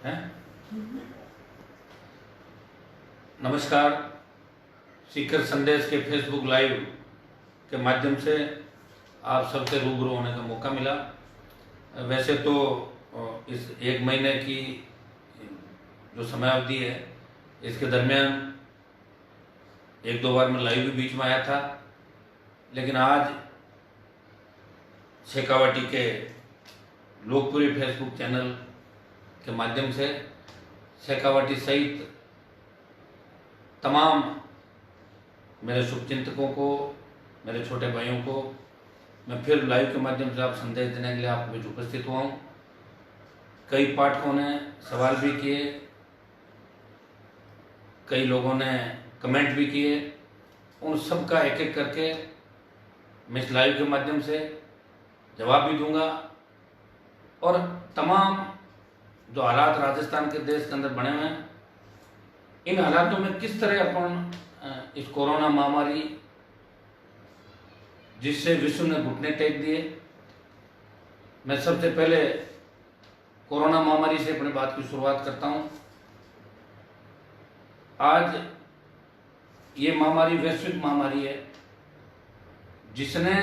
हैं। नमस्कार। सीकर संदेश के फेसबुक लाइव के माध्यम से आप सबसे रूबरू होने का मौका मिला। वैसे तो इस एक महीने की जो समयावधि है, इसके दरमियान एक दो बार मैं लाइव भी बीच में आया था, लेकिन आज शेखावाटी के लोकप्रिय फेसबुक चैनल के माध्यम से शेखावाटी सहित तमाम मेरे शुभचिंतकों को, मेरे छोटे भाइयों को मैं फिर लाइव के माध्यम से आप संदेश देने के लिए आपके बीच उपस्थित हुआ हूँ। कई पाठकों ने सवाल भी किए, कई लोगों ने कमेंट भी किए। उन सब का एक एक करके मैं इस लाइव के माध्यम से जवाब भी दूंगा और तमाम जो हालात राजस्थान के देश के अंदर बने हुए हैं, इन हालातों में किस तरह अपन इस कोरोना महामारी जिससे विश्व ने घुटने टेक दिए। मैं सबसे पहले कोरोना महामारी से अपनी बात की शुरुआत करता हूं। आज ये महामारी वैश्विक महामारी है जिसने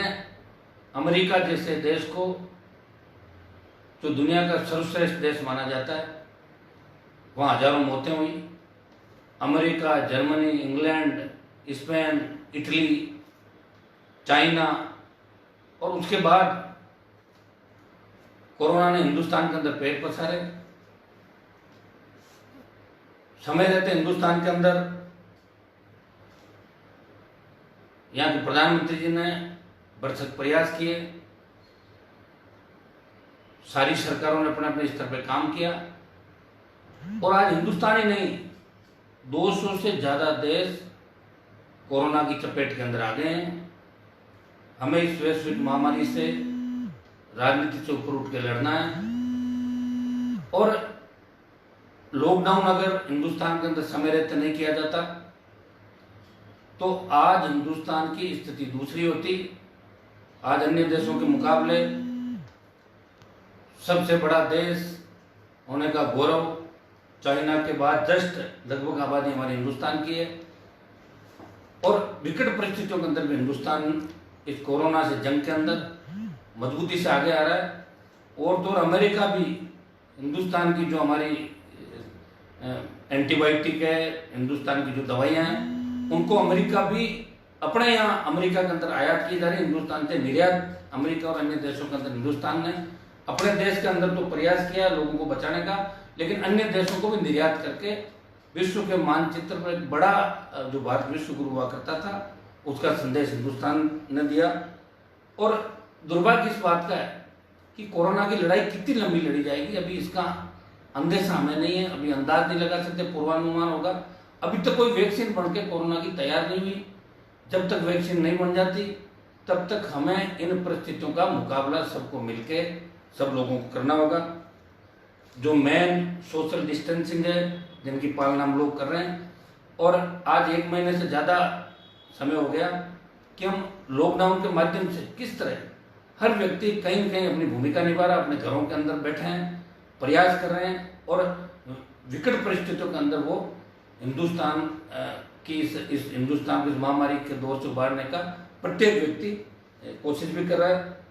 अमेरिका जैसे देश को, जो दुनिया का सर्वश्रेष्ठ देश माना जाता है, वहाँ हजारों मौतें हुई। America, Germany, England, Spain, Italy, China और उसके बाद कोरोना ने हिंदुस्तान के अंदर पैर पसारे। समय रहते हिंदुस्तान के अंदर यहाँ के प्रधानमंत्री जी ने भरसक प्रयास किए, सारी सरकारों ने अपने अपने स्तर पर काम किया और आज हिंदुस्तान ही नहीं 200 से ज्यादा देश कोरोना की चपेट के अंदर आ गए हैं। हमें इस वैश्विक महामारी से राजनीति से ऊपर उठ के लड़ना है और लॉकडाउन अगर हिंदुस्तान के अंदर समय रहते नहीं किया जाता तो आज हिंदुस्तान की स्थिति दूसरी होती। आज अन्य देशों के मुकाबले सबसे बड़ा देश होने का गौरव चाइना के बाद जस्ट लगभग आबादी हमारी हिंदुस्तान की है और विकट परिस्थितियों के अंदर भी हिंदुस्तान इस कोरोना से जंग के अंदर मजबूती से आगे आ रहा है। और तो अमेरिका भी हिंदुस्तान की जो हमारी एंटीबायोटिक है, हिंदुस्तान की जो दवाइयाँ हैं, उनको अमेरिका भी अपने यहाँ अमेरिका के अंदर आयात की जा रही है, हिंदुस्तान से निर्यात अमेरिका और अन्य देशों के अंदर हिंदुस्तान ने अपने देश के अंदर तो प्रयास किया लोगों को बचाने का, लेकिन अन्य देशों को भी निर्यात करके विश्व के मानचित्र पर एक बड़ा जो भारत विश्व गुरु हुआ करता था उसका संदेश हिंदुस्तान ने दिया। और दुर्भाग्य इस बात का है कि कोरोना की लड़ाई कितनी लंबी लड़ी जाएगी, अभी इसका अंदेशा हमें नहीं है, अभी अंदाज नहीं लगा सकते, पूर्वानुमान होगा। अभी तक कोई वैक्सीन बन के कोरोना की तैयार नहीं हुई। जब तक वैक्सीन नहीं बन जाती तब तक हमें इन परिस्थितियों का मुकाबला सबको मिलके सब लोगों को करना होगा। जो मेन सोशल डिस्टेंसिंग है जिनकी पालना हम लोग कर रहे हैं, और आज एक महीने से ज़्यादा समय हो गया कि हम लॉकडाउन के माध्यम से किस तरह हर व्यक्ति कहीं न कहीं अपनी भूमिका निभा रहा है, अपने घरों के अंदर बैठे हैं, प्रयास कर रहे हैं और विकट परिस्थितियों के अंदर वो हिंदुस्तान की इस हिंदुस्तान की महामारी के दौर से उबारने का प्रत्येक व्यक्ति कोशिश भी कर रहा है।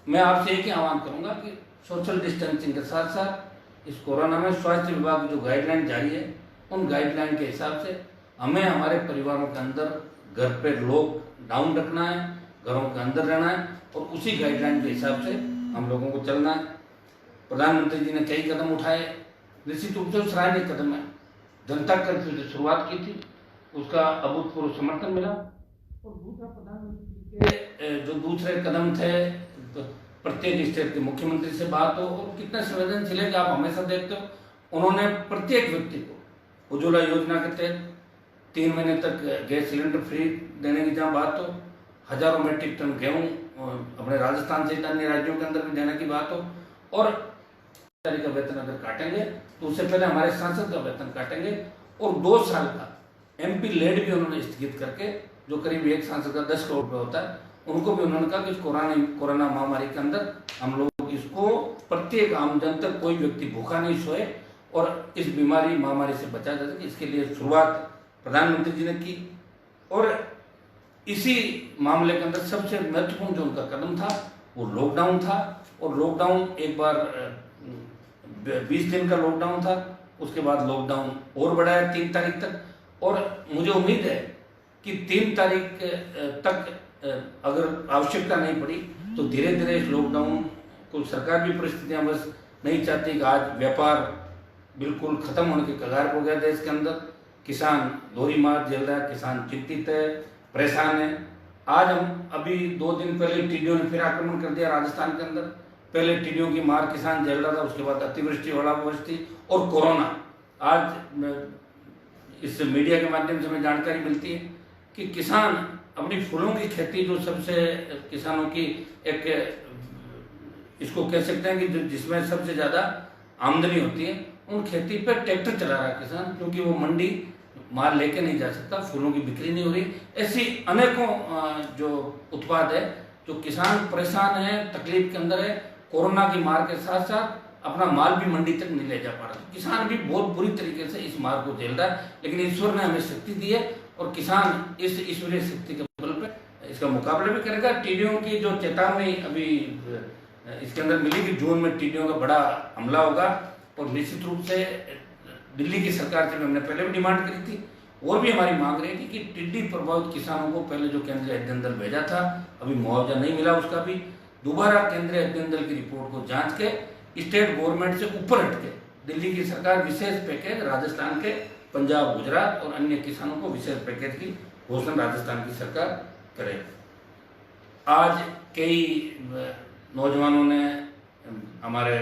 मैं आपसे एक ही आह्वान करूंगा कि सोशल डिस्टेंसिंग के साथ साथ इस कोरोना में स्वास्थ्य विभाग की जो गाइडलाइन जारी है उन गाइडलाइन के हिसाब से हमें हमारे परिवारों के अंदर घर पे लॉकडाउन रखना है, घरों के अंदर रहना है और उसी गाइडलाइन के हिसाब से हम लोगों को चलना है। प्रधानमंत्री जी ने कई कदम उठाए, निश्चित रूप से सराहनीय कदम है। जनता कर्फ्यू से शुरुआत की थी, उसका अभूतपूर्व समर्थन मिला। और दूसरा प्रधानमंत्री के जो दूसरे कदम थे, प्रत्येक स्टेट के मुख्यमंत्री से बात हो और कितने संवेदनशील है कि आप हमेशा देखते हो, उन्होंने प्रत्येक व्यक्ति को उज्ज्वला योजना के तहत 3 महीने तक गैस सिलेंडर फ्री देने की जहाँ बात हो, हजारों मेट्रिक टन गेहूं अपने राजस्थान सहित अन्य राज्यों के अंदर भी देने की बात हो, और का वेतन अगर काटेंगे तो उससे पहले हमारे सांसद का वेतन काटेंगे। और 2 साल का MP लेड भी उन्होंने स्थगित करके, जो करीब एक सांसद का 10 करोड़ रुपये होता है, उनको भी उन्होंने कहा कि कोरोना महामारी के अंदर हम लोग इसको प्रत्येक आम जन तक कोई व्यक्ति भूखा नहीं सोए और इस बीमारी महामारी से बचा जा सके, इसके लिए शुरुआत प्रधानमंत्री जी ने की। और इसी मामले के अंदर सबसे महत्वपूर्ण जो उनका कदम था वो लॉकडाउन था। और लॉकडाउन एक बार 20 दिन का लॉकडाउन था, उसके बाद लॉकडाउन और बढ़ाया 3 तारीख तक। और मुझे उम्मीद है कि 3 तारीख तक अगर आवश्यकता नहीं पड़ी तो धीरे धीरे इस लॉकडाउन को, सरकार भी परिस्थितियां बस नहीं चाहती कि आज व्यापार बिल्कुल खत्म होने के कगार पर हो गया देश के अंदर। किसान दोहरी मार झेल रहा है, किसान चिंतित है, परेशान है। आज हम अभी 2 दिन पहले टिड्डियों ने फिर आक्रमण कर दिया राजस्थान के अंदर। पहले टिड्डियों की मार किसान झेल रहा था, उसके बाद अतिवृष्टि, ओलावृष्टि और कोरोना। आज इस मीडिया के माध्यम से हमें जानकारी मिलती है कि किसान अपनी फूलों की खेती, जो सबसे किसानों की एक, इसको कह सकते हैं कि जिसमें सबसे ज्यादा आमदनी होती है, उन खेती पे ट्रैक्टर चला रहा है किसान, क्योंकि वो मंडी माल लेके नहीं जा सकता, फूलों की बिक्री नहीं हो रही। ऐसी अनेकों जो उत्पाद है, जो किसान परेशान है, तकलीफ के अंदर है, कोरोना की मार के साथ साथ अपना माल भी मंडी तक नहीं ले जा पा रहा। किसान भी बहुत बुरी तरीके से इस मार को झेल रहा है, लेकिन ईश्वर ने हमें शक्ति दी है और किसान इस ईश्वरीय शक्ति के बल पे इसका मुकाबला भी करेगा। टिड्डियों की जो चेतावनी अभी इसके अंदर मिली कि जून में टिड्डियों का बड़ा हमला होगा, और निश्चित रूप से दिल्ली की सरकार से हमने पहले भी डिमांड करी थी, और भी हमारी मांग रही थी कि टिड्डी प्रभावित किसानों को पहले जो केंद्रीय अध्ययन दल भेजा था, अभी मुआवजा नहीं मिला, उसका भी दोबारा केंद्रीय अध्ययन दल की रिपोर्ट को जांच के स्टेट गवर्नमेंट से ऊपर हटके दिल्ली की सरकार विशेष पैकेज राजस्थान के, पंजाब, गुजरात और अन्य किसानों को विशेष पैकेज की घोषणा राजस्थान की सरकार करे। आज कई नौजवानों ने हमारे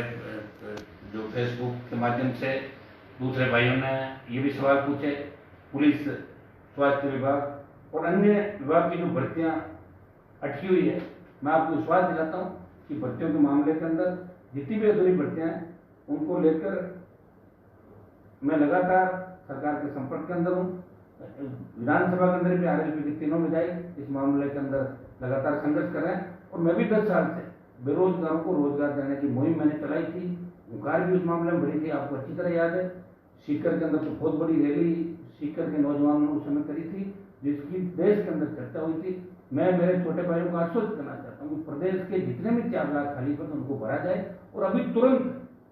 जो फेसबुक के माध्यम से, दूसरे भाइयों ने ये भी सवाल पूछे, पुलिस, स्वास्थ्य विभाग और अन्य विभाग की जो भर्तियां अटकी हुई है, मैं आपको विश्वास दिलाता हूं कि भर्तियों के मामले के अंदर जितनी भी अधूरी भर्तियां हैं उनको लेकर मैं लगातार सरकार के संपर्क के अंदर हूँ। विधानसभा के अंदर भी आरएलपी के तीनों में जाए इस मामले के अंदर लगातार संघर्ष कर रहे हैं। और मैं भी 10 साल से बेरोजगारों को रोजगार देने की मुहिम मैंने चलाई थी, हुंकार भी उस मामले में बड़ी थी, आपको अच्छी तरह याद है। सीकर के अंदर तो बहुत बड़ी रैली सीकर के नौजवानों ने उस समय करी थी, जिसकी देश के अंदर चर्चा हुई थी। मैं मेरे छोटे भाइयों को आश्वस्त करना चाहता हूँ कि प्रदेश के जितने भी 4 लाख खाली पद उनको भरा जाए, और अभी तुरंत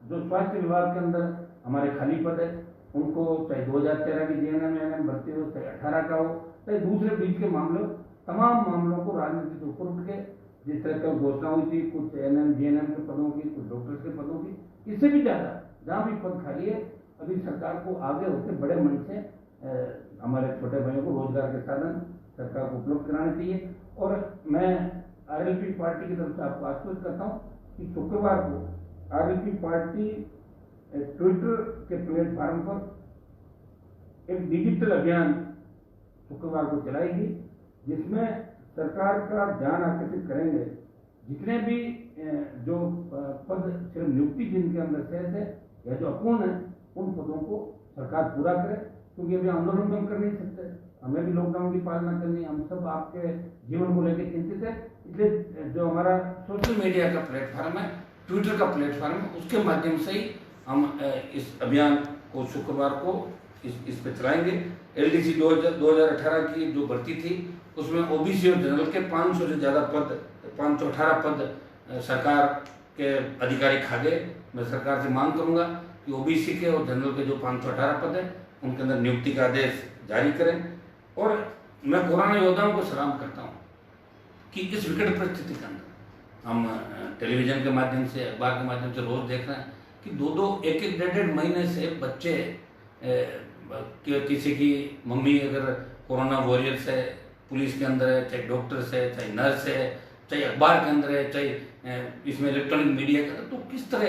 जो स्वास्थ्य विभाग के अंदर हमारे खाली पद है उनको, चाहे 2013 की जीएनएम एएनएम भर्ती हो, चाहे 18 का हो, चाहे दूसरे बीच के मामले हो, तमाम मामलों को राजनीति से ऊपर उठ के, जिस तरह की घोषणा हुई थी कुछ एएनएम जीएनएम के पदों की, कुछ डॉक्टर्स के पदों की, इससे भी ज्यादा जहाँ भी पद खाली है, अभी सरकार को आगे होकर बड़े मन से हमारे छोटे भाइयों को रोजगार के साधन सरकार को उपलब्ध कराने चाहिए। और मैं आरएलपी पार्टी की तरफ से आपको आश्वस्त करता हूँ कि शुक्रवार को आरएलपी पार्टी ट्विटर के प्लेटफॉर्म पर एक डिजिटल अभियान शुक्रवार को चलाएगी, जिसमें सरकार का ध्यान आकर्षित करेंगे जितने भी जो पद सिर्फ नियुक्ति जिनके अंदर शेष है या जो अपूर्ण है, उन पदों को सरकार पूरा करे, क्योंकि अभी आंदोलन तो हम कर नहीं सकते, हमें भी लॉकडाउन की पालना करनी है, हम सब आपके जीवन को लेकर चिंतित है। इसलिए जो हमारा सोशल मीडिया का प्लेटफॉर्म है, ट्विटर का प्लेटफॉर्म है, उसके माध्यम से ही हम इस अभियान को शुक्रवार को इस पे चलाएंगे। एलडीसी 2018 की जो भर्ती थी उसमें ओबीसी और जनरल के 500 से ज्यादा पद, 518 पद सरकार के अधिकारी खा गए। मैं सरकार से मांग करूंगा कि ओबीसी के और जनरल के जो 518 पद है उनके अंदर नियुक्ति का आदेश जारी करें। और मैं कोरोना योद्धाओं को सलाम करता हूं कि इस विकट परिस्थिति के अंदर हम टेलीविजन के माध्यम से, अखबार के माध्यम से रोज देख रहे हैं कि 2-2, 1-1, 1.5 महीने से बच्चे, किसी की मम्मी अगर कोरोना वॉरियर्स है, पुलिस के अंदर है, चाहे डॉक्टर्स है, चाहे नर्स है, चाहे अखबार के अंदर है, चाहे इसमें इलेक्ट्रॉनिक मीडिया का, तो किस तरह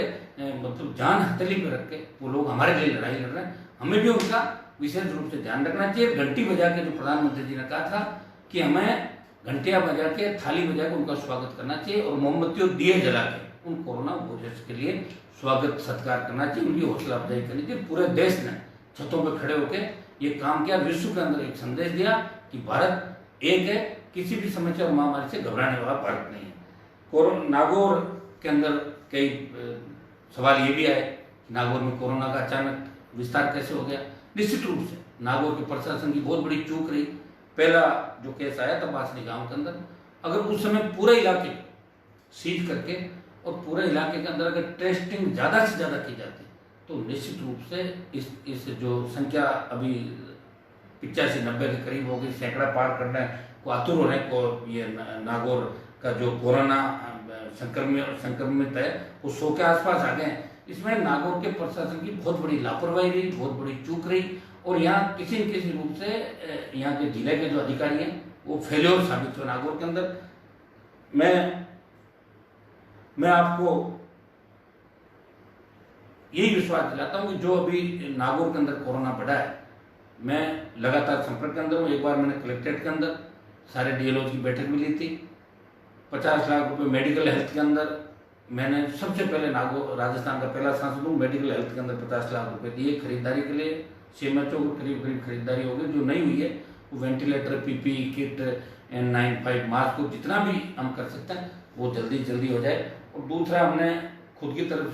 मतलब जान हथेली पे रख के वो लोग हमारे लिए लड़ाई लड़ रहे हैं। हमें भी उनका विशेष रूप से ध्यान रखना चाहिए। घंटी बजा के, जो प्रधानमंत्री जी ने कहा था कि हमें घंटियां बजा के, थाली बजा के उनका स्वागत करना चाहिए और मोमबत्ती और दिए जला के उन कोरोना वॉरियर्स के लिए स्वागत सत्कार करना चाहिए, उनकी हौसला अफजाई करनी चाहिए। पूरे देश ने छतों पर खड़े होकर ये काम किया, विश्व के अंदर एक संदेश दिया कि भारत एक है, किसी भी समस्या और महामारी से घबराने वाला भारत नहीं है। नागौर के अंदर कई सवाल ये भी आए नागौर में कोरोना का अचानक विस्तार कैसे हो गया। निश्चित रूप से नागौर के प्रशासन की बहुत बड़ी चूक रही। पहला जो केस आया था बासनी गांव के अंदर, अगर उस समय पूरे इलाके सीज करके और पूरे इलाके के अंदर अगर टेस्टिंग ज़्यादा से ज़्यादा की जाती तो निश्चित रूप से इस जो संख्या अभी 85-90 के करीब होगी, सैकड़ा पार करने को आतुर होने को ये नागौर का जो कोरोना संक्रमित है वो 100 के आसपास आ गए। इसमें नागौर के प्रशासन की बहुत बड़ी लापरवाही रही, बहुत बड़ी चूक रही और यहाँ किसी न किसी रूप से यहाँ के जिले के जो अधिकारी हैं वो फेल्योर साबित हुए नागौर के अंदर। मैं आपको यही विश्वास दिलाता हूँ कि जो अभी नागौर के अंदर कोरोना बढ़ा है, मैं लगातार संपर्क के अंदर हूँ। एक बार मैंने कलेक्ट्रेट के अंदर सारे डीएलओ की बैठक भी ली थी। 50 लाख रुपए मेडिकल हेल्थ के अंदर मैंने सबसे पहले नागौर राजस्थान का पहला सांसद हूँ, मेडिकल हेल्थ के अंदर 50 लाख रुपए दिए खरीदारी के लिए। सीएमएचओ को करीब खरीदारी हो गई। जो नहीं हुई है वो ventilator, PPE kit, N95 mask को जितना भी हम कर सकते हैं वो जल्दी हो जाए। और दूसरा, हमने खुद की तरफ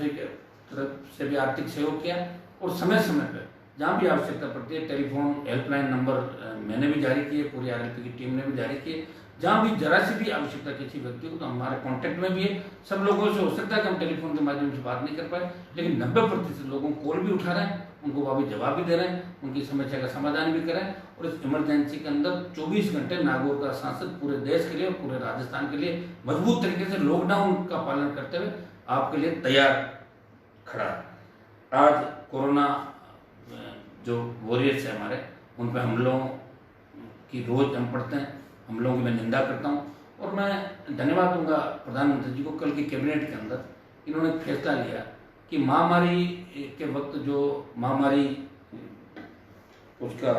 से भी आर्थिक सहयोग किया और समय पर जहाँ भी आवश्यकता पड़ती है टेलीफोन हेल्पलाइन नंबर मैंने भी जारी किए, पूरी आरएलपी की टीम ने भी जारी किए। जहाँ भी जरा सी भी आवश्यकता किसी व्यक्ति को, तो हमारे कांटेक्ट में भी है। सब लोगों से हो सकता है कि हम टेलीफोन के माध्यम से बात नहीं कर पाए, लेकिन 90% लोगों कॉल भी उठा रहे हैं, उनको अभी जवाब भी दे रहे हैं, उनकी समस्या का समाधान भी करें। और इस इमरजेंसी के अंदर 24 घंटे नागौर का सांसद पूरे देश के लिए और पूरे राजस्थान के लिए मजबूत तरीके से लॉकडाउन का पालन करते हुए आपके लिए तैयार खड़ा है। आज कोरोना जो वॉरियर्स है हमारे, उन पर हमलों की रोज हम पढ़ते हैं, हमलों की मैं निंदा करता हूँ। और मैं धन्यवाद दूंगा प्रधानमंत्री जी को। कल की कैबिनेट के अंदर इन्होंने फैसला लिया कि महामारी के वक्त जो महामारी उसका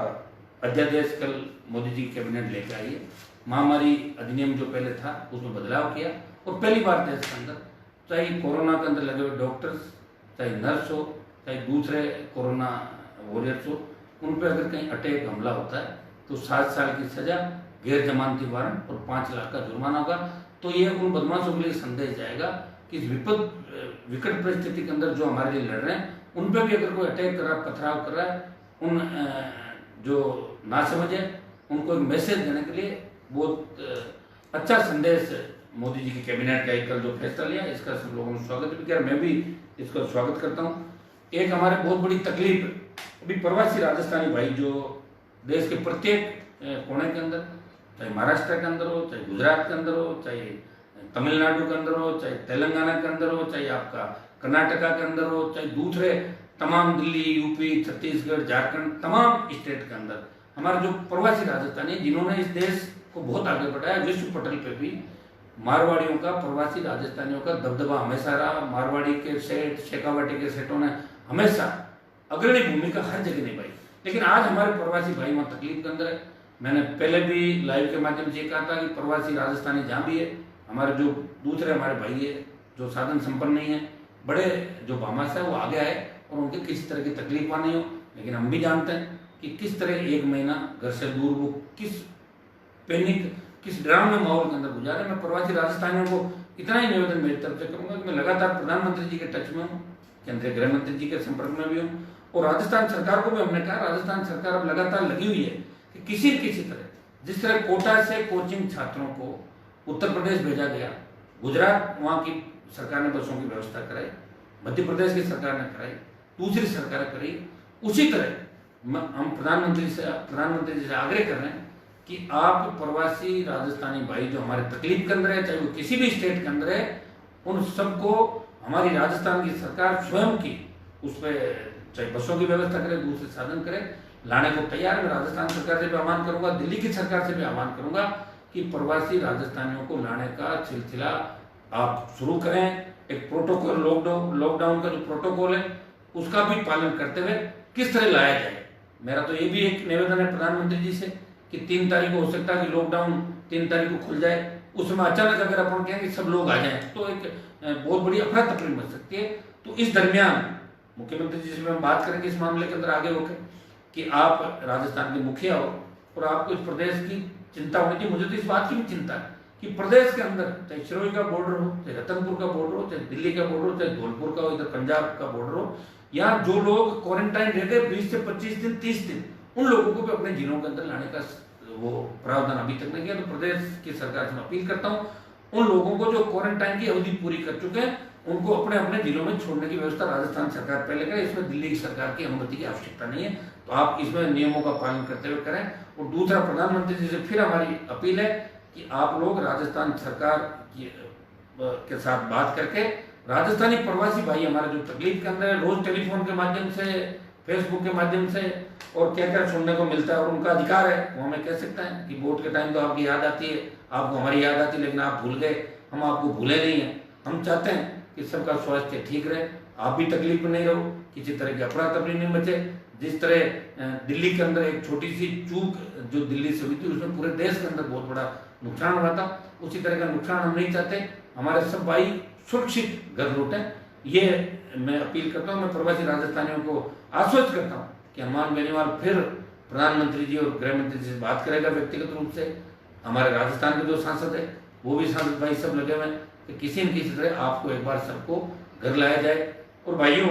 अध्यादेश कल मोदी जी की कैबिनेट लेकर आई है। महामारी अधिनियम जो पहले था उसमें बदलाव किया और पहली बार देश के अंदर चाहे कोरोना के अंदर लगे हुए डॉक्टर्स, चाहे नर्स हो, चाहे दूसरे कोरोना वॉरियर्स हो, उन पर अगर कहीं अटैक हमला होता है तो 7 साल की सजा, गैर जमानती वारंट और 5 लाख का जुर्माना होगा। तो ये उन बदमाशों के लिए संदेश जाएगा कि इस विकट परिस्थिति के अंदर जो हमारे लिए लड़ रहे हैं उन पर भी अगर कोई अटैक कर रहा है, पथराव कर रहा है, उन जो ना समझे उनको एक मैसेज देने के लिए बहुत अच्छा संदेश मोदी जी की कैबिनेट का कल जो फैसला लिया, इसका सब लोगों ने स्वागत भी किया। मैं भी इसका स्वागत करता हूँ। एक हमारे बहुत बड़ी तकलीफ अभी प्रवासी राजस्थानी भाई जो देश के प्रत्येक कोने के अंदर, चाहे महाराष्ट्र के अंदर हो, चाहे गुजरात के अंदर हो, चाहे तमिलनाडु के अंदर हो, चाहे तेलंगाना के अंदर हो, चाहे आपका कर्नाटका के अंदर हो, चाहे दूसरे तमाम दिल्ली, यूपी, छत्तीसगढ़, झारखंड, तमाम स्टेट के अंदर हमारे जो प्रवासी राजस्थानी जिन्होंने इस देश को बहुत आगे बढ़ाया, विश्व पटल पे भी मारवाड़ियों का, प्रवासी राजस्थानियों का दबदबा हमेशा रहा। मारवाड़ी के सेठ, शेखावाटी के सेठों ने हमेशा अग्रणी भूमिका हर जगह निभाई। लेकिन आज हमारे प्रवासी भाई वहाँ तकलीफ के अंदर है। मैंने पहले भी लाइव के माध्यम से कहा था कि प्रवासी राजस्थानी जहाँ भी है, हमारे जो दूसरे हमारे भाई है जो साधन संपन्न नहीं है, बड़े जो भामाशा है वो आगे आए और उनके किसी तरह की तकलीफ नहीं हो। लेकिन हम भी जानते हैं कि किस तरह 1 महीना घर से दूर वो किस पैनिक, किस डरावने माहौल के अंदर गुजारे। मैं प्रवासी राजस्थानियों को इतना ही निवेदन मेरी तरफ से करूंगा कि मैं लगातार प्रधानमंत्री जी के टच में हूँ, केंद्रीय गृह मंत्री जी के संपर्क में भी हूँ और राजस्थान सरकार को भी हमने कहा, राजस्थान सरकार अब लगातार लगी हुई है कि किसी तरह, जिस तरह कोटा से कोचिंग छात्रों को उत्तर प्रदेश भेजा गया, गुजरात वहाँ की सरकार ने बसों की व्यवस्था कराई, मध्य प्रदेश की सरकार ने कराई, दूसरी सरकार कराई, उसी तरह हम प्रधानमंत्री जी से आग्रह कर रहे हैं कि आप प्रवासी राजस्थानी भाई जो हमारे तकलीफ के अंदर है, चाहे वो किसी भी स्टेट के अंदर है, उन सबको हमारी राजस्थान की सरकार स्वयं की उस पर चाहे बसों की व्यवस्था करे, दूसरे साधन करे, लाने को तैयार है। मैं राजस्थान सरकार से भी आह्वान करूंगा, दिल्ली की सरकार से भी आह्वान करूंगा कि प्रवासी राजस्थानियों को लाने का सिलसिला आप शुरू करें। एक प्रोटोकॉल, लॉकडाउन का जो प्रोटोकॉल है उसका भी पालन करते हुए किस तरह लाया जाए। मेरा तो ये भी एक निवेदन है प्रधानमंत्री जी से कि 3 तारीख को हो सकता है कि लॉकडाउन 3 तारीख को खुल जाए, उसमें अचानक अगर अपन कहें कि सब लोग आ जाएं तो एक बहुत बड़ी अफरा तफरी बन सकती है। तो इस दरमियान मुख्यमंत्री जी से हम बात करेंगे इस मामले के अंदर आगे होकर कि आप राजस्थान के मुखिया हो और आपको इस प्रदेश की चिंता होनी चाहिए। मुझे तो इस बात की भी चिंता है कि प्रदेश के अंदर चाहे सिरोही का बॉर्डर हो, चाहे रतनपुर का बॉर्डर हो, चाहे दिल्ली का बॉर्डर हो, चाहे धौलपुर का हो, इधर पंजाब का बॉर्डर हो, यहाँ जो लोग क्वारंटाइन रह गए 20 से 25 दिन 30 दिन, उन लोगों को भी अपने जिलों के अंदर लाने का वो प्रावधान अभी तक नहीं किया। तो प्रदेश की सरकार से मैं अपील करता हूँ, उन लोगों को जो क्वारंटाइन की अवधि पूरी कर चुके हैं उनको अपने अपने जिलों में छोड़ने की व्यवस्था राजस्थान सरकार पहले करे। इसमें दिल्ली की सरकार की अनुमति की आवश्यकता नहीं है, तो आप इसमें नियमों का पालन करते हुए करें। और दूसरा, प्रधानमंत्री जी से फिर हमारी अपील है कि आप लोग राजस्थान सरकार के साथ बात करके राजस्थानी प्रवासी भाई हमारे जो तकलीफ के अंदर है, रोज टेलीफोन के माध्यम से, फेसबुक के माध्यम से और क्या क्या सुनने को मिलता है, और उनका अधिकार है, वो हमें कह सकते हैं कि वोट के टाइम तो आपकी याद आती है, आपको हमारी याद आती है, लेकिन आप भूल गए, हम आपको भूले नहीं हैं। हम चाहते हैं कि सबका स्वास्थ्य ठीक रहे, आप भी तकलीफ में नहीं रहो, किसी तरह की अफरा तफरी नहीं बचे। जिस तरह दिल्ली के अंदर एक छोटी सी चूक जो दिल्ली से हुई थी उसमें पूरे देश के अंदर बहुत बड़ा नुकसान हुआ था, उसी तरह का नुकसान हम नहीं चाहते। हमारे सब भाई सुरक्षित घर लौटें, ये मैं अपील करता हूँ। मैं प्रवासी राजस्थानियों को आश्वस्त करता हूँ कि हनुमान बेनीवाल फिर प्रधानमंत्री जी और गृह मंत्री जी से बात करेगा व्यक्तिगत रूप से। हमारे राजस्थान के जो सांसद है वो भी सांसद भाई सब लगे हुए हैं कि किसी न किसी तरह आपको एक बार सबको घर लाया जाए। और भाइयों,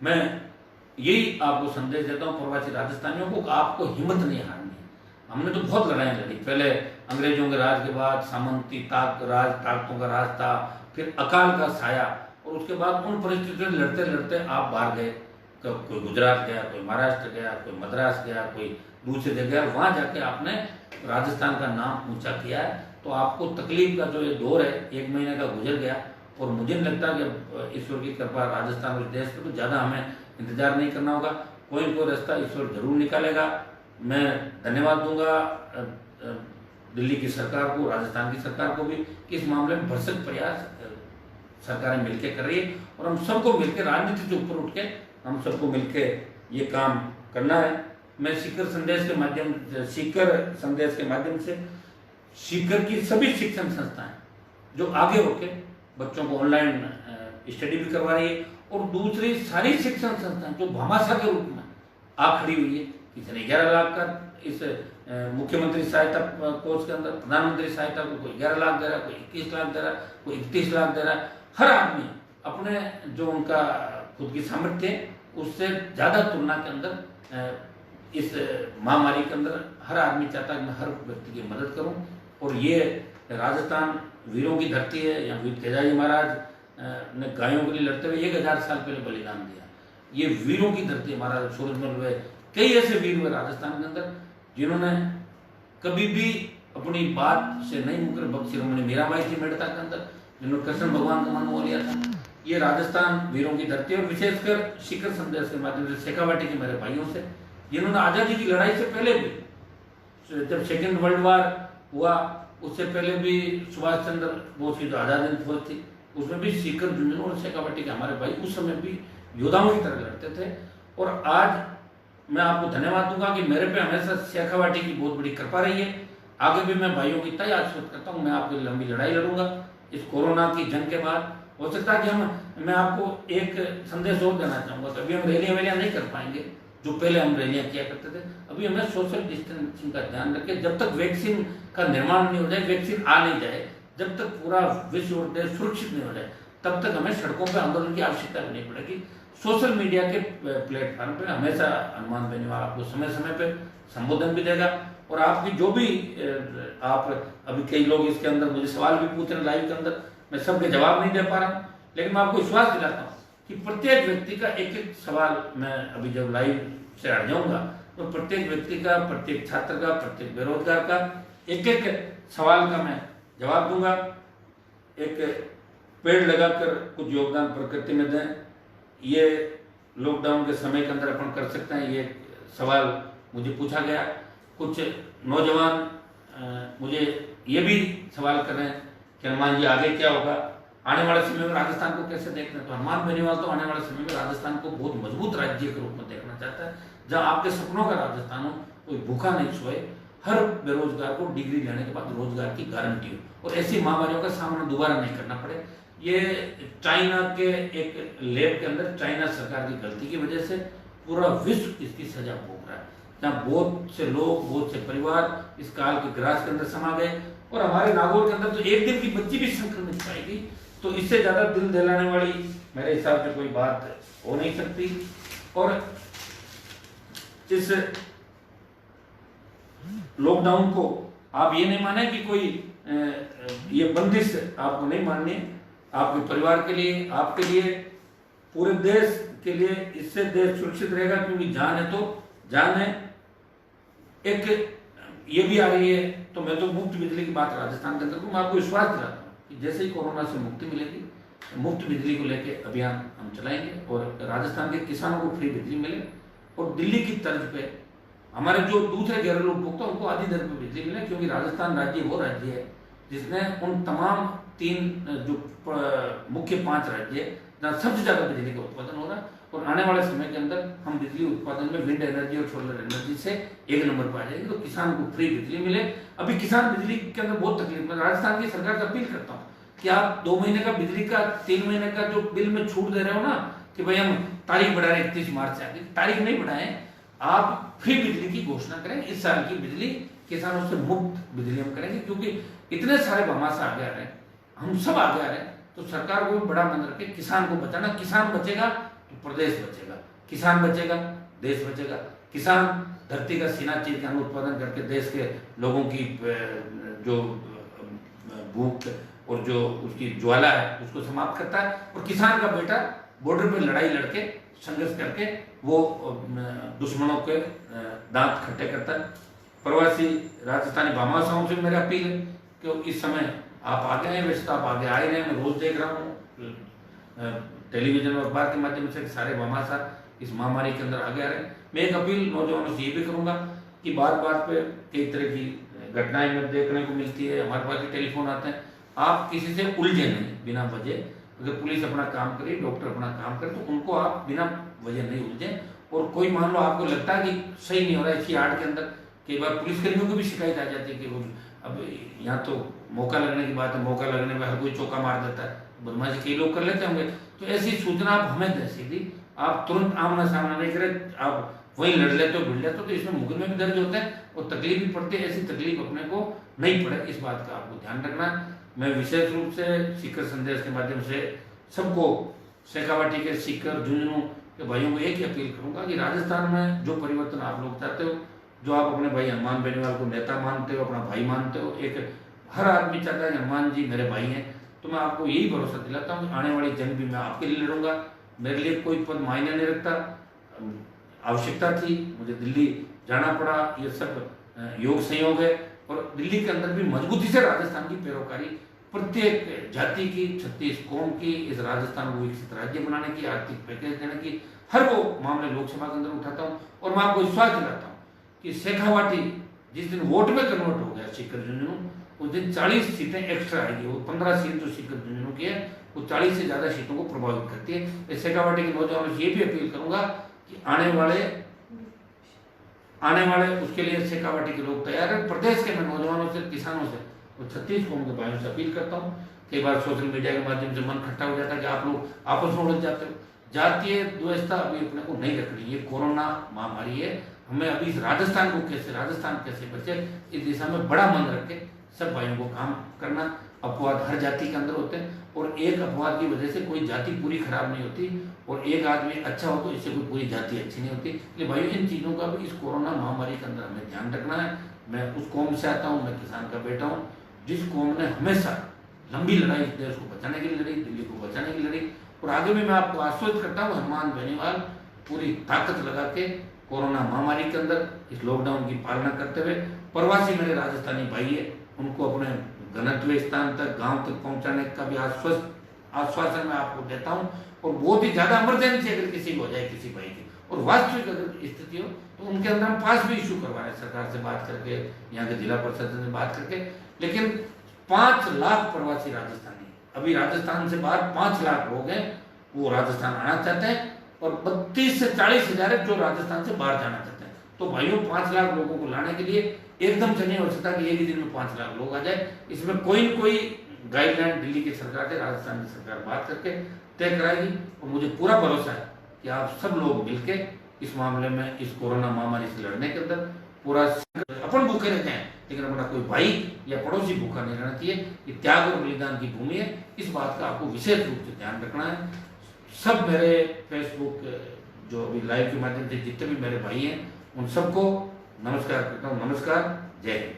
मैं यही आपको संदेश देता हूँ प्रवासी राजस्थानियों को, आपको हिम्मत नहीं हारनी है। हमने तो बहुत लड़ाई लड़ी, पहले अंग्रेजों के राज के बाद सामंती ताकतों का राज था, फिर अकाल का साया, और उसके बाद उन परिस्थितियों में लड़ते लड़ते आप बाहर गए। कोई गुजरात गया, कोई महाराष्ट्र गया, कोई मद्रास गया, कोई दूसरी जगह गया, वहां जाके आपने राजस्थान का नाम ऊंचा किया है। तो आपको तकलीफ का जो ये दौर है 1 महीने का गुजर गया, और मुझे नहीं लगता कि ईश्वर की कृपा राजस्थान और देश पे तो ज़्यादा हमें इंतजार नहीं करना होगा, कोई न कोई रास्ता ईश्वर जरूर निकालेगा। मैं धन्यवाद दूंगा दिल्ली की सरकार को, राजस्थान की सरकार को भी, कि इस मामले में भरसक प्रयास सरकारें मिलकर कर रही है, और हम सबको मिलकर राजनीति से ऊपर उठ के हम सबको मिलकर ये काम करना है। मैं सीकर संदेश के माध्यम से सीकर की सभी शिक्षण संस्थाएं जो आगे होके बच्चों को ऑनलाइन स्टडी भी करवा रही है, और दूसरी सारी शिक्षण संस्थाएं जो भामाशाह के रूप में आ खड़ी हुई है, किसी ने 11 लाख का इस मुख्यमंत्री सहायता कोष के अंदर, प्रधानमंत्री सहायता को कोई 11 लाख दे रहा, कोई 21 लाख दे रहा, कोई 31 लाख दे रहा। हर आदमी अपने जो उनका खुद की सामर्थ्य है उससे ज़्यादा तुलना के अंदर इस महामारी के अंदर हर आदमी चाहता है कि मैं हर व्यक्ति की मदद करूं। और ये राजस्थान वीरों की धरती है, या वीर तेजाजी महाराज ने गायों के लिए लड़ते हुए 1000 साल पहले बलिदान दिया। ये वीरों की धरती है, महाराज सूरजमल हुए, कई ऐसे वीर हुए राजस्थान के अंदर जिन्होंने कभी भी अपनी बात से नहीं मुकर। भक्त शिरोमणि मीराबाई थी मेड़ता के अंदर, जिन्होंने कृष्ण भगवान का मन मोह लिया था। ये राजस्थान वीरों की धरती है, और विशेषकर शिखर संदेश के माध्यम से शेखावाटी के मेरे भाइयों से, जिन्होंने आज़ादी की लड़ाई से पहले भी, जब सेकेंड वर्ल्ड वार हुआ उससे पहले भी सुभाष चंद्र बोस की जो आज़ाद हिंद फौज थी उसमें भी सीकर, झुंझुनू और शेखावाटी के हमारे भाई उस समय भी योद्धाओं की तरह लड़ते थे। और आज मैं आपको धन्यवाद दूंगा कि मेरे पे हमेशा शेखावाटी की बहुत बड़ी कृपा रही है। आगे भी मैं भाइयों की तय आश्वस्त करता हूँ, मैं आपकी लंबी लड़ाई लड़ूंगा इस कोरोना की जंग के बाद। हो सकता है कि मैं आपको एक संदेश और देना चाहूँगा कि अभी हम रैलियाँ नहीं कर पाएंगे जो पहले हम रैलियाँ किया करते थे। अभी हमें सोशल डिस्टेंसिंग का ध्यान रखें, जब तक वैक्सीन का निर्माण नहीं हो जाए, वैक्सीन आ नहीं जाए, जब तक पूरा विश्व और देश सुरक्षित नहीं हो जाए, तब तक हमें सड़कों पर आंदोलन की आवश्यकता भी नहीं पड़ेगी। सोशल मीडिया के प्लेटफॉर्म पे हमेशा हनुमान बेनीवाल आपको समय समय पे संबोधन भी देगा, और आपकी जो भी आप अभी कई लोग इसके अंदर मुझे सवाल भी पूछ रहे हैं लाइव के अंदर, मैं सबके जवाब नहीं दे पा रहा हूँ, लेकिन मैं आपको विश्वास दिलाता हूँ कि प्रत्येक व्यक्ति का एक एक सवाल, मैं अभी जब लाइव से हट जाऊंगा तो प्रत्येक व्यक्ति का, प्रत्येक छात्र का, प्रत्येक बेरोजगार का एक एक सवाल का मैं जवाब दूंगा। एक पेड़ लगाकर कुछ योगदान प्रकृति में दें, ये लॉकडाउन के समय के अंदर अपन कर सकते हैं, ये सवाल मुझे पूछा गया। कुछ नौजवान मुझे ये भी सवाल कर रहे हैं कि हनुमान जी आगे क्या होगा, आने वाले समय में राजस्थान को कैसे देखना है। तो हनुमान बेनीवाल तो आने वाले समय में राजस्थान को बहुत मजबूत राज्य के रूप में देखना चाहता है, जहां आपके सपनों का राजस्थान हो, कोई भूखा नहीं सोए, हर बेरोजगार को डिग्री लेने के बाद रोजगार की गारंटी हो, और ऐसी महामारियों का सामना दोबारा नहीं करना पड़े। ये चाइना के एक लैब के अंदर चाइना सरकार की गलती की वजह से पूरा विश्व इसकी सजा भोग रहा है, जहाँ बहुत से लोग, बहुत से परिवार इस काल के ग्रास के अंदर समा गए, और हमारे नागौर के अंदर तो एक दिन की बच्ची भी संक्रमित पाएगी। तो इससे ज़्यादा दिल दहलाने वाली मेरे हिसाब से कोई बात हो नहीं सकती। और इस लॉकडाउन को आप ये नहीं माने कि कोई ये बंदिश आपको नहीं माननी है, आपके परिवार के लिए, आपके लिए, पूरे देश के लिए। इससे देश सुरक्षित रहेगा, क्योंकि जान है तो जान है। एक ये भी आ रही है, तो मैं तो मुफ्त बिजली की बात राजस्थान के अंदर मैं आपको विश्वास दिलाता हूँ कि जैसे ही कोरोना से मुक्ति मिलेगी, मुफ्त बिजली को लेके अभियान हम चलाएंगे और राजस्थान के किसानों को फ्री बिजली मिले। और दिल्ली की तर्ज पे हमारे जो दूसरे घरेलू उपभोक्ता उनको आधी दर पे बिजली मिले, क्योंकि राजस्थान राज्य वो राज्य है जिसने उन तमाम 3 जो मुख्य 5 राज्य है जहाँ सबसे ज्यादा बिजली का उत्पादन हो रहा है। और आने वाले समय के अंदर हम बिजली उत्पादन में विंड एनर्जी और सोलर एनर्जी से 1 नंबर पर आ जाएगी। तो किसान को फ्री बिजली मिले। अभी किसान बिजली के अंदर बहुत तकलीफ में, राजस्थान की सरकार से अपील करता हूँ कि आप 2 महीने का बिजली का 3 महीने का जो बिल में छूट दे रहे हो ना, कि भाई हम तारीख बढ़ा रहे 31 मार्च से आगे, तारीख नहीं बढ़ाएं, आप फ्री बिजली की घोषणा करें। इस साल की बिजली किसानों से मुफ्त बिजली हम करेंगे, क्योंकि इतने सारे भामाशाह आगे आ रहे हैं, हम सब आगे आ रहे हैं। तो सरकार को भी बड़ा मन रखे किसान को बचाना। किसान बचेगा तो प्रदेश बचेगा, किसान बचेगा देश बचेगा। किसान धरती का सीना चीर के अन्न उत्पादन करके देश के लोगों की जो भूख और जो उसकी ज्वाला है उसको समाप्त करता है। और किसान का बेटा बॉर्डर पे लड़ाई लड़के संघर्ष करके वो दुश्मनों के दांत खट्टे करता है। प्रवासी राजस्थानी भामाशाहों से मेरी अपील है कि इस समय आप आगे हैं, वैसे तो आप आगे आए रहे हैं, मैं रोज देख रहा हूँ टेलीविजन और अखबार के माध्यम से सारे भामाशाह इस महामारी के अंदर आगे आ रहे हैं। मैं एक अपील नौजवानों से ये भी करूंगा कि बात बात पे कई तरह की घटनाएं में देखने को मिलती है, हमारे पास भी टेलीफोन आते हैं, आप किसी से उलझे नहीं बिना वजह। अगर पुलिस अपना काम करे, डॉक्टर अपना काम करे, तो उनको आप बिना वजह नहीं उलझे। और कोई मान लो आपको लगता है कि सही नहीं हो रहा है, इसकी आड़ के अंदर कई बार पुलिसकर्मियों को भी शिकायत आ जाती है कि वो अब यहाँ तो मौका लगने की बात है, मौका लगने में हर कोई चौका मार देता है, बदमाशी कई लोग कर लेते होंगे। तो ऐसी सूचना आप हमें दें सीधी, आप तुरंत आमना सामना नहीं करें, आप वही लड़ लेते हो भिड़ लेते हो, तो इसमें मुकदमे भी दर्ज होते हैं और तकलीफ भी पड़ती है। ऐसी तकलीफ अपने को नहीं पड़े, इस बात का आपको ध्यान रखना। मैं विशेष रूप से सीकर संदेश के माध्यम से सबको, शेखावाटी के सीकर झुंझुनू के भाइयों को एक ही अपील करूंगा कि राजस्थान में जो परिवर्तन आप लोग चाहते हो, जो आप अपने भाई हनुमान बेनीवाल को नेता मानते हो, अपना भाई मानते हो, एक हर आदमी चाहता है कि हनुमान जी मेरे भाई हैं, तो मैं आपको यही भरोसा दिलाता हूँ कि आने वाली जंग भी मैं आपके लिए लड़ूंगा। मेरे लिए कोई पद मायने नहीं रखता, आवश्यकता थी मुझे दिल्ली जाना पड़ा, ये सब योग संयोग है। और दिल्ली के अंदर भी मजबूती से राजस्थान की पैरोकारी, प्रत्येक जाति की, 36 कौम की, इस राजस्थान को विकसित राज्य बनाने की, आर्थिक पैकेज देने की, हर वो मामले लोकसभा के अंदर उठाता हूँ। और मैं आपको विश्वास दिलाता हूँ कि शेखावाटी जिस दिन वोट में कन्वर्ट हो गया सीकर झुंझुनू, उस दिन 40 सीटें एक्स्ट्रा आएगी। वो 15 सीट जो सीकर झुंझुनू की है, वो 40 से ज्यादा सीटों को प्रभावित करती है। शेखावाटी के नौजवानों से ये भी अपील करूंगा कि आने वाले उसके लिए शेखावाटी के लोग तैयार है। प्रदेश के मैं नौजवानों से, किसानों से, वो 36 कौम के भाइयों से अपील करता हूँ। कई बार सोशल मीडिया के माध्यम से मन खट्टा हो जाता है कि आप लोग आपस में उलझ जाते हो। जातीय द्वेषता अभी अपने को नहीं रखनी, ये कोरोना महामारी है, हमें अभी राजस्थान कैसे बचे, इस दिशा में बड़ा मन रख के सब भाइयों को काम करना। अपवाद हर जाति के अंदर होते हैं और एक अपवाद की वजह से कोई जाति पूरी खराब नहीं होती, और एक आदमी अच्छा हो तो इससे कोई पूरी जाति अच्छी नहीं होती। इसलिए भाइयों इन चीज़ों का भी इस कोरोना महामारी के अंदर हमें ध्यान रखना है। मैं उस कौम से आता हूँ, मैं किसान का बेटा हूँ, जिस कौम ने हमेशा लंबी लड़ाई इस देश को बचाने के लिए लड़ी, दिल्ली को बचाने के लिए लड़ी, और आगे भी मैं आपको आश्वस्त करता हूँ हनुमान बेनीवाल पूरी ताकत लगा के कोरोना महामारी के अंदर इस लॉकडाउन की पालना करते हुए, प्रवासी मेरे राजस्थानी भाई है उनको अपने गंतव्य स्थान तक, गांव तक पहुंचाने का भी आश्वासन मैं आपको देता हूं। और बहुत ही ज्यादा इमरजेंसी अगर किसी को हो जाए, किसी भाई की, और वास्तविक अगर स्थिति हो, तो उनके अंदर हम पास भी इशू करवा रहे हैं सरकार से बात करके, यहाँ के जिला प्रशासन से बात करके। लेकिन 5 लाख प्रवासी राजस्थानी, अभी राजस्थान से बाहर 5 लाख लोग हैं, वो राजस्थान आना चाहते हैं, और 32 से 40 हजार है जो राजस्थान से बाहर जाना चाहते हैं। तो भाइयों 5 लाख लोगों को लाने के लिए एकदम से नहीं हो सकता कि एक ही दिन में 5 लाख लोग आ जाए। इसमें कोई न कोई गाइडलाइन दिल्ली की सरकार से, राजस्थान की सरकार बात करके तय कराएगी। और मुझे पूरा भरोसा है कि आप सब लोग मिलके इस मामले में, इस कोरोना महामारी से लड़ने के अंदर पूरा अपन भूखे रहते हैं लेकिन अपना कोई भाई या पड़ोसी भूखा नहीं रहना चाहिए। ये त्याग और बलिदान की भूमि है, इस बात का आपको विशेष रूप से ध्यान रखना है। सब मेरे फेसबुक जो अभी लाइव के माध्यम से जितने भी मेरे भाई हैं उन सबको नमस्कार करता हूँ। नमस्कार, जय हिंद।